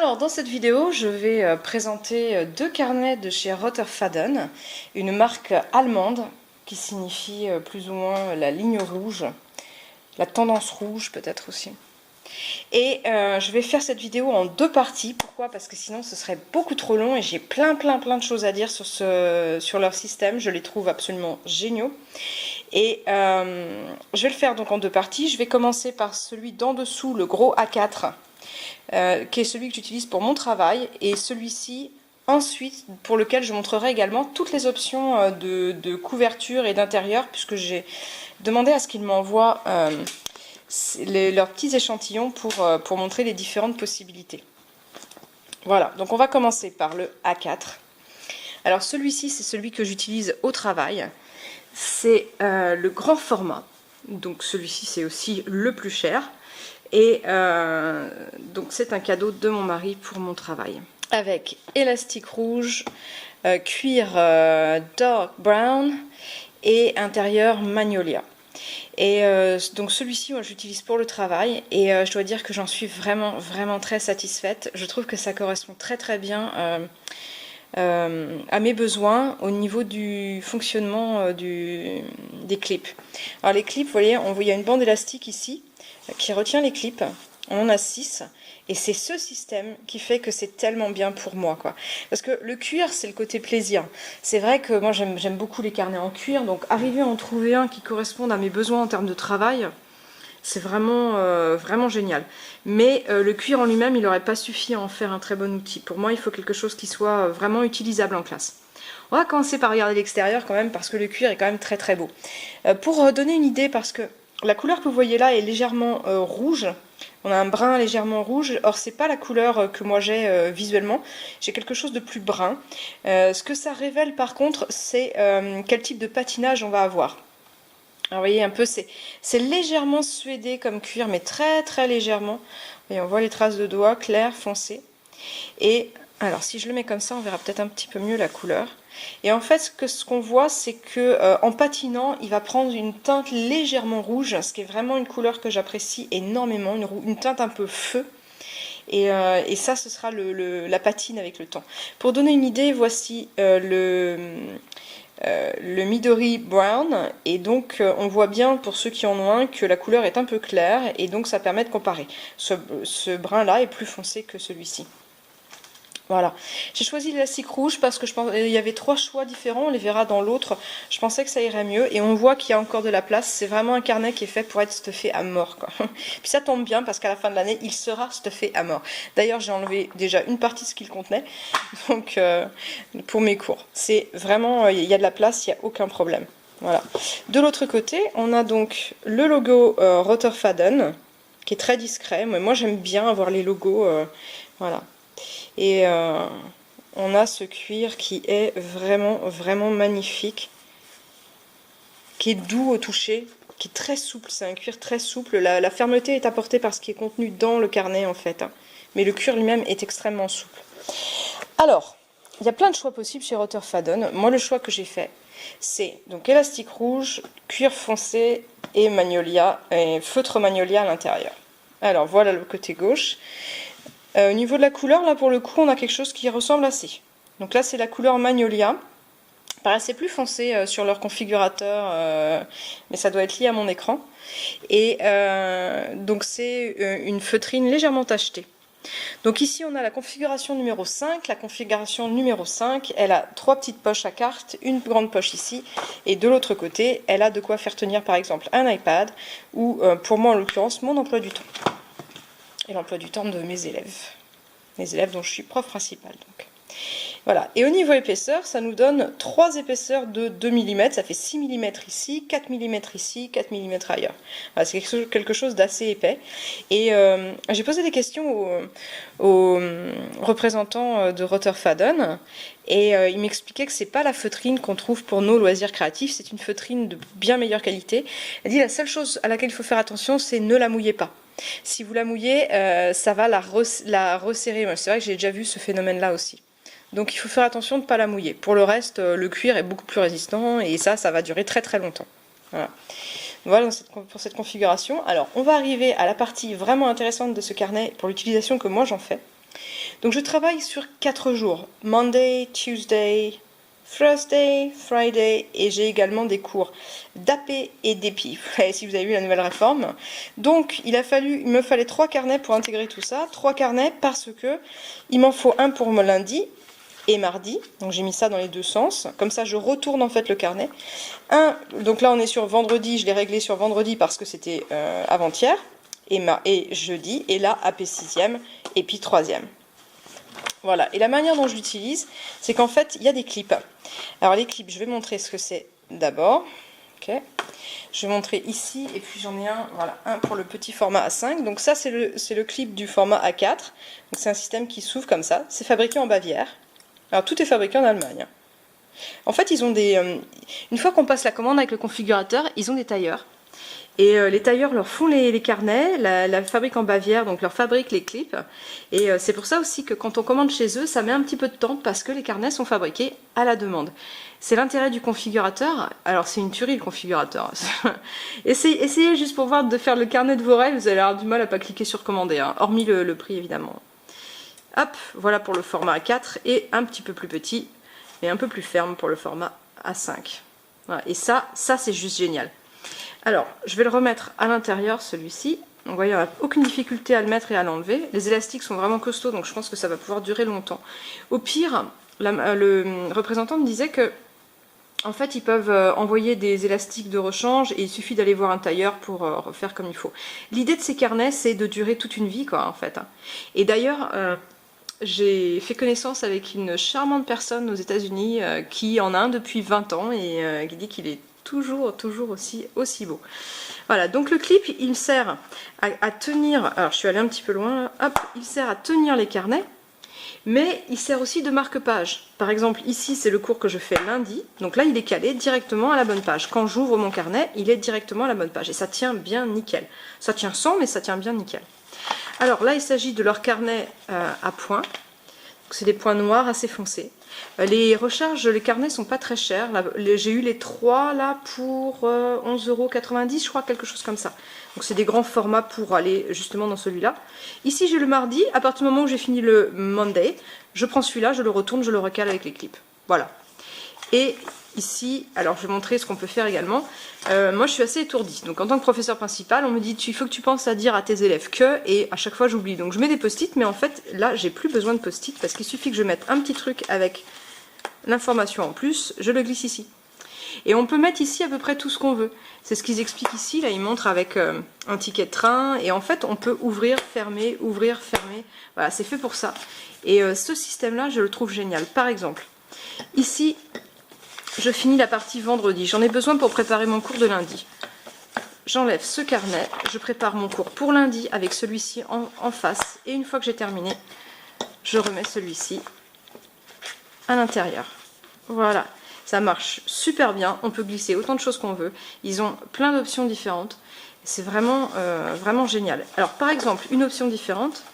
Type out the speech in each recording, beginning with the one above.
Alors dans cette vidéo, je vais présenter deux carnets de chez Rotterfaden, une marque allemande qui signifie plus ou moins la ligne rouge, la tendance rouge peut-être aussi. Et je vais faire cette vidéo en deux parties. Pourquoi? Parce que sinon ce serait beaucoup trop long et j'ai plein de choses à dire sur leur système. Je les trouve absolument géniaux. Et je vais le faire donc en deux parties. Je vais commencer par celui d'en dessous, le gros A4. Qui est celui que j'utilise pour mon travail, et celui-ci ensuite pour lequel je montrerai également toutes les options de couverture et d'intérieur, puisque j'ai demandé à ce qu'ils m'envoient leurs petits échantillons pour montrer les différentes possibilités. Voilà, donc on va commencer par le A4. Alors celui-ci, c'est celui que j'utilise au travail. C'est le grand format, donc celui-ci c'est aussi le plus cher. Et donc c'est un cadeau de mon mari pour mon travail. Avec élastique rouge, cuir dark brown et intérieur magnolia. Et donc celui-ci, moi j'utilise pour le travail et je dois dire que j'en suis vraiment très satisfaite. Je trouve que ça correspond très bien à mes besoins au niveau du fonctionnement des clips. Alors les clips, vous voyez, il y a une bande élastique ici qui retient les clips. On en a 6 et c'est ce système qui fait que c'est tellement bien pour moi, quoi. Parce que le cuir, c'est le côté plaisir. C'est vrai que moi j'aime beaucoup les carnets en cuir, donc arriver à en trouver un qui corresponde à mes besoins en termes de travail, c'est vraiment génial. Mais le cuir en lui-même, il n'aurait pas suffi à en faire un très bon outil. Pour moi, il faut quelque chose qui soit vraiment utilisable en classe. On va commencer par regarder l'extérieur quand même, parce que le cuir est quand même très beau. Pour donner une idée, parce que la couleur que vous voyez là est légèrement rouge. On a un brun légèrement rouge. Or, c'est pas la couleur que moi j'ai visuellement. J'ai quelque chose de plus brun. Ce que ça révèle par contre, c'est quel type de patinage on va avoir. Alors, vous voyez un peu, c'est légèrement suédé comme cuir, mais très légèrement. Et on voit les traces de doigts claires, foncées. Et alors, si je le mets comme ça, on verra peut-être un petit peu mieux la couleur. Et en fait, ce qu'on voit, c'est que en patinant, il va prendre une teinte légèrement rouge, ce qui est vraiment une couleur que j'apprécie énormément, une teinte un peu feu. Et ça, ce sera la patine avec le temps. Pour donner une idée, voici le Midori Brown, et donc on voit bien pour ceux qui en ont un que la couleur est un peu claire, et donc ça permet de comparer. Ce brun là est plus foncé que celui-ci. Voilà, j'ai choisi l'élastique rouge parce que je pense qu'il y avait 3 choix différents, on les verra dans l'autre. Je pensais que ça irait mieux et on voit qu'il y a encore de la place. C'est vraiment un carnet qui est fait pour être stuffé à mort, quoi. Puis ça tombe bien parce qu'à la fin de l'année, il sera stuffé à mort. D'ailleurs, j'ai enlevé déjà une partie de ce qu'il contenait, donc pour mes cours. C'est vraiment, il y a de la place, il n'y a aucun problème. Voilà. De l'autre côté, on a donc le logo Rotterfaden qui est très discret. Moi, j'aime bien avoir les logos, voilà. Et on a ce cuir qui est vraiment magnifique, qui est doux au toucher, qui est très souple. C'est un cuir très souple. La fermeté est apportée par ce qui est contenu dans le carnet en fait, hein. Mais le cuir lui-même est extrêmement souple. Alors, il y a plein de choix possibles chez Rotterfaden. Moi, le choix que j'ai fait, c'est donc élastique rouge, cuir foncé et magnolia, et feutre magnolia à l'intérieur. Alors voilà le côté gauche. Au niveau de la couleur, là pour le coup, on a quelque chose qui ressemble assez. Donc là, c'est la couleur magnolia. Paraissait plus foncé sur leur configurateur, mais ça doit être lié à mon écran. Et donc c'est une feutrine légèrement tachetée. Donc ici, on a la configuration numéro 5. La configuration numéro 5, elle a 3 petites poches à cartes, une grande poche ici, et de l'autre côté, elle a de quoi faire tenir par exemple un iPad, ou pour moi en l'occurrence, mon emploi du temps. Et l'emploi du temps de mes élèves dont je suis prof principale. Donc. Voilà. Et au niveau épaisseur, ça nous donne 3 épaisseurs de 2 mm, ça fait 6 mm ici, 4 mm ici, 4 mm ailleurs. Voilà, c'est quelque chose d'assez épais. Et j'ai posé des questions aux représentants de Rotterfaden, et il m'expliquait que c'est pas la feutrine qu'on trouve pour nos loisirs créatifs, c'est une feutrine de bien meilleure qualité. Elle dit la seule chose à laquelle il faut faire attention, c'est ne la mouillez pas. Si vous la mouillez, ça va la resserrer. C'est vrai que j'ai déjà vu ce phénomène-là aussi. Donc il faut faire attention de ne pas la mouiller. Pour le reste, le cuir est beaucoup plus résistant et ça va durer très longtemps. Voilà pour cette configuration. Alors on va arriver à la partie vraiment intéressante de ce carnet pour l'utilisation que moi j'en fais. Donc je travaille sur 4 jours, Monday, Tuesday, Thursday, Friday, et j'ai également des cours d'AP et d'EPI, si vous avez vu la nouvelle réforme. Donc il me fallait 3 carnets pour intégrer tout ça, 3 carnets parce que il m'en faut un pour mon lundi et mardi, donc j'ai mis ça dans les deux sens, comme ça je retourne en fait le carnet. Donc là on est sur vendredi, je l'ai réglé sur vendredi parce que c'était avant-hier, et jeudi, et là AP 6e, et puis 3e. Voilà, et la manière dont je l'utilise, c'est qu'en fait, il y a des clips. Alors les clips, je vais montrer ce que c'est d'abord. Ok. Je vais montrer ici, et puis j'en ai un, voilà, un pour le petit format A5. Donc ça, c'est le clip du format A4. Donc c'est un système qui s'ouvre comme ça. C'est fabriqué en Bavière. Alors tout est fabriqué en Allemagne. En fait, ils ont une fois qu'on passe la commande avec le configurateur, ils ont des tailleurs. Et les tailleurs leur font les carnets, la fabrique en Bavière, donc leur fabrique les clips. Et c'est pour ça aussi que quand on commande chez eux, ça met un petit peu de temps parce que les carnets sont fabriqués à la demande. C'est l'intérêt du configurateur. Alors c'est une tuerie le configurateur. Essayez juste pour voir de faire le carnet de vos rêves, vous allez avoir du mal à pas cliquer sur commander, hein, hormis le prix évidemment. Hop, voilà pour le format A4 et un petit peu plus petit et un peu plus ferme pour le format A5. Voilà. Et ça c'est juste génial. Alors, je vais le remettre à l'intérieur, celui-ci. Donc, vous voyez, il n'y a aucune difficulté à le mettre et à l'enlever. Les élastiques sont vraiment costauds, donc je pense que ça va pouvoir durer longtemps. Au pire, le représentant me disait que, en fait, ils peuvent envoyer des élastiques de rechange et il suffit d'aller voir un tailleur pour refaire comme il faut. L'idée de ces carnets, c'est de durer toute une vie, quoi, en fait. Et d'ailleurs, j'ai fait connaissance avec une charmante personne aux États-Unis qui en a un depuis 20 ans et qui dit qu'il est toujours aussi beau. Voilà, donc le clip, il sert à tenir, alors je suis allée un petit peu loin, hop, il sert à tenir les carnets, mais il sert aussi de marque-page. Par exemple, ici, c'est le cours que je fais lundi, donc là, il est calé directement à la bonne page. Quand j'ouvre mon carnet, il est directement à la bonne page, et ça tient bien nickel. Ça tient sans, mais ça tient bien nickel. Alors là, il s'agit de leur carnet à points. C'est des points noirs assez foncés. Les recharges, les carnets sont pas très chers. J'ai eu les 3 là pour 11,90 €, je crois, quelque chose comme ça. Donc c'est des grands formats pour aller justement dans celui-là. Ici j'ai le mardi, à partir du moment où j'ai fini le Monday, je prends celui-là, je le retourne, je le recale avec les clips. Voilà. Et ici, alors je vais montrer ce qu'on peut faire également. Moi je suis assez étourdie, donc en tant que professeur principal, on me dit il faut que tu penses à dire à tes élèves que, et à chaque fois j'oublie. Donc je mets des post-it, mais en fait là j'ai plus besoin de post-it parce qu'il suffit que je mette un petit truc avec l'information en plus, je le glisse ici. Et on peut mettre ici à peu près tout ce qu'on veut. C'est ce qu'ils expliquent ici, là ils montrent avec un ticket de train, et en fait on peut ouvrir, fermer, voilà, c'est fait pour ça. Et ce système-là, je le trouve génial. Par exemple, ici, je finis la partie vendredi. J'en ai besoin pour préparer mon cours de lundi. J'enlève ce carnet, je prépare mon cours pour lundi avec celui-ci en face. Et une fois que j'ai terminé, je remets celui-ci à l'intérieur. Voilà, ça marche super bien. On peut glisser autant de choses qu'on veut. Ils ont plein d'options différentes. C'est vraiment, vraiment génial. Alors par exemple, une option différente.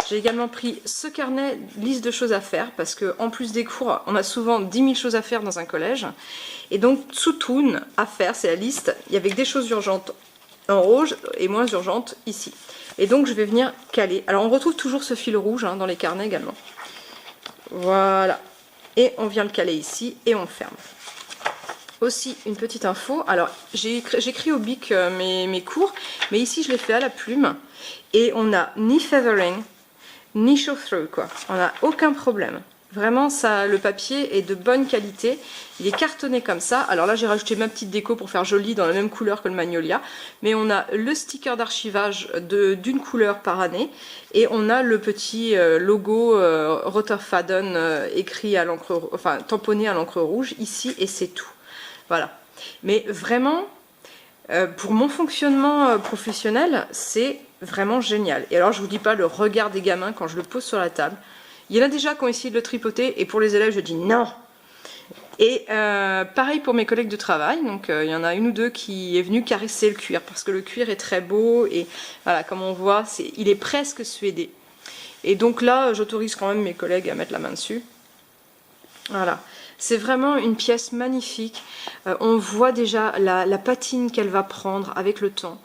J'ai également pris ce carnet, liste de choses à faire, parce qu'en plus des cours, on a souvent 10 000 choses à faire dans un collège. Et donc, Zutun, à faire, c'est la liste. Il y avait des choses urgentes en rouge et moins urgentes ici. Et donc, je vais venir caler. Alors, on retrouve toujours ce fil rouge dans les carnets également. Voilà. Et on vient le caler ici et on ferme. Aussi, une petite info. Alors, j'écris au bic mes cours, mais ici, je les fais à la plume. Et on n'a ni feathering, ni show-through, quoi. On n'a aucun problème. Vraiment, ça, le papier est de bonne qualité. Il est cartonné comme ça. Alors là, j'ai rajouté ma petite déco pour faire joli dans la même couleur que le Magnolia. Mais on a le sticker d'archivage d'une couleur par année. Et on a le petit logo Rotterfaden écrit à l'encre, enfin tamponné à l'encre rouge ici, et c'est tout. Voilà. Mais vraiment, pour mon fonctionnement professionnel, c'est vraiment génial. Et alors, je vous dis pas le regard des gamins quand je le pose sur la table. Il y en a déjà qui ont essayé de le tripoter, et pour les élèves, je dis non. Et pareil pour mes collègues de travail. Donc, il y en a une ou deux qui est venue caresser le cuir, parce que le cuir est très beau, et voilà, comme on voit, il est presque suédé. Et donc là, j'autorise quand même mes collègues à mettre la main dessus. Voilà. C'est vraiment une pièce magnifique. On voit déjà la patine qu'elle va prendre avec le temps.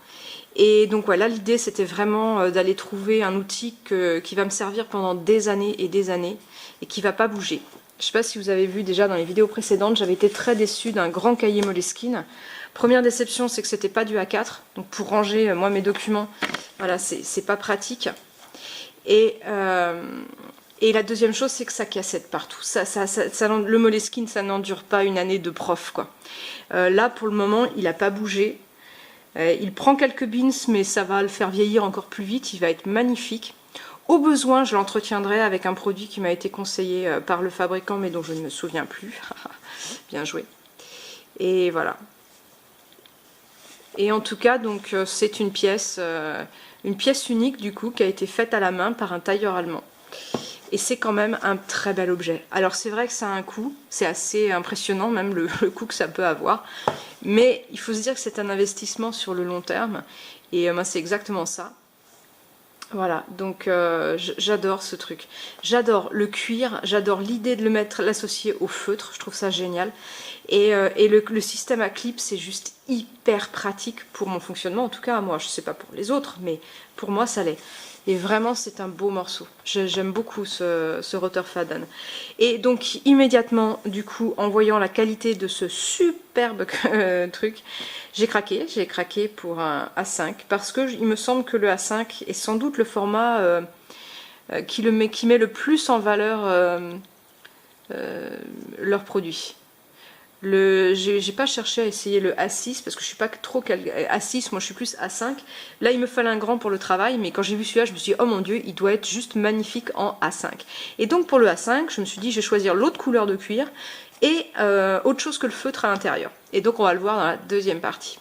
Et donc voilà, l'idée c'était vraiment d'aller trouver un outil qui va me servir pendant des années et qui va pas bouger. Je sais pas si vous avez vu déjà dans les vidéos précédentes, j'avais été très déçue d'un grand cahier Moleskine. Première déception, c'est que c'était pas du A4, donc pour ranger moi mes documents, voilà, c'est pas pratique. Et la deuxième chose, c'est que ça cassette partout. Le Moleskine, ça n'endure pas une année de prof, quoi. Là, pour le moment, il n'a pas bougé. Il prend quelques bins, mais ça va le faire vieillir encore plus vite. Il va être magnifique. Au besoin, je l'entretiendrai avec un produit qui m'a été conseillé par le fabricant, mais dont je ne me souviens plus. Bien joué. Et voilà. Et en tout cas, donc c'est une pièce unique du coup, qui a été faite à la main par un tailleur allemand. Et c'est quand même un très bel objet. Alors c'est vrai que ça a un coût, c'est assez impressionnant même le coût que ça peut avoir. Mais il faut se dire que c'est un investissement sur le long terme. Et moi c'est exactement ça. Voilà, donc j'adore ce truc. J'adore le cuir, j'adore l'idée de l'associer au feutre, je trouve ça génial. Et le système à clip, c'est juste hyper pratique pour mon fonctionnement. En tout cas, moi, je sais pas pour les autres, mais pour moi, ça l'est. Et vraiment, c'est un beau morceau. J'aime beaucoup ce Rotterfaden. Et donc, immédiatement, du coup, en voyant la qualité de ce superbe truc, j'ai craqué pour un A5, parce que il me semble que le A5 est sans doute le format qui met le plus en valeur leurs produits. J'ai pas cherché à essayer le A6 parce que je suis pas trop A6, moi je suis plus A5. Là il me fallait un grand pour le travail, mais quand j'ai vu celui-là je me suis dit oh mon dieu, il doit être juste magnifique en A5. Et donc pour le A5 je me suis dit je vais choisir l'autre couleur de cuir et autre chose que le feutre à l'intérieur. Et donc on va le voir dans la deuxième partie.